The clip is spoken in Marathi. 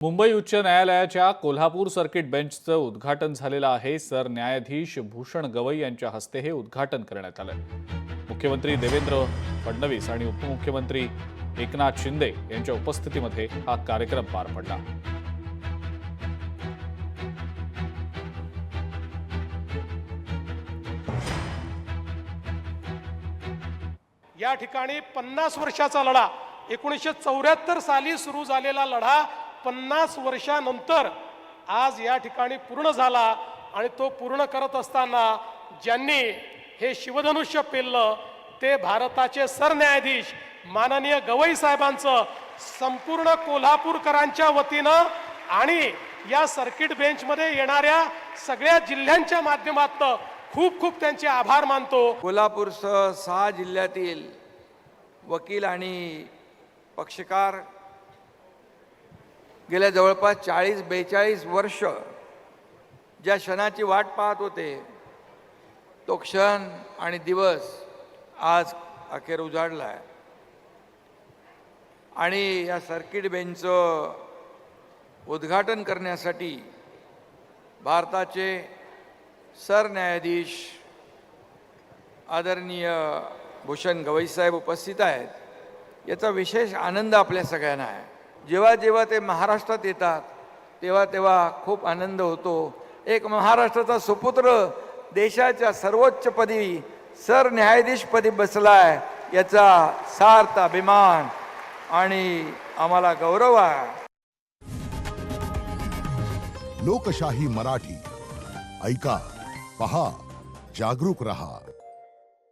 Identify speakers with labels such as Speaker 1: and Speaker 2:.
Speaker 1: मुंबई उच्च न्यायालयाच्या कोल्हापूर सर्किट बेंचचं उद्घाटन झालेलं आहे। सरन्यायाधीश भूषण गवई यांच्या हस्ते हे उद्घाटन करण्यात आलं। मुख्यमंत्री देवेंद्र फडणवीस आणि उपमुख्यमंत्री एकनाथ शिंदे यांच्या उपस्थितीमध्ये हा कार्यक्रम पार पडला।
Speaker 2: या ठिकाणी 50 वर्षाचा लढा 1974 साली सुरू झालेला लढा 50 वर्षानंतर आज या ठिकाणी पूर्ण झाला आणि तो पूर्ण करत असताना ज्यांनी हे शिवधनुष्य पेललं ते भारताचे सरन्यायाधीश माननीय गवई साहेबांचं संपूर्ण कोल्हापूरकरांच्या वतीनं आणि या सर्किट बेंचमध्ये येणाऱ्या सगळ्या जिल्ह्यांच्या माध्यमातून खूप खूप त्यांचे आभार मानतो।
Speaker 3: कोल्हापूरसह 6 जिल्ह्यातील वकील आणि पक्षकार गेल्या जवळपास 40-42 वर्ष ज्या क्षणाची वाट पाहत होते तो क्षण आणि दिवस आज अखेर उजाडला आहे आणि या सर्किट बेंचचं उद्घाटन करण्यासाठी भारताचे सरन्यायाधीश आदरणीय भूषण गवई साहेब उपस्थित आहेत। याचा विशेष आनंद आपल्या सगळ्यांना आहे। जेव्हा जेव्हा ते महाराष्ट्रात येतात तेव्हा तेव्हा खूप आनंद होतो। एक महाराष्ट्राचा सुपुत्र देशाच्या सर्वोच्चपदी सरन्यायाधीशपदी बसलाय याचा सार्थ अभिमान आणि आम्हाला गौरव आहे।
Speaker 4: लोकशाही मराठी ऐका, पहा, जागरूक रहा।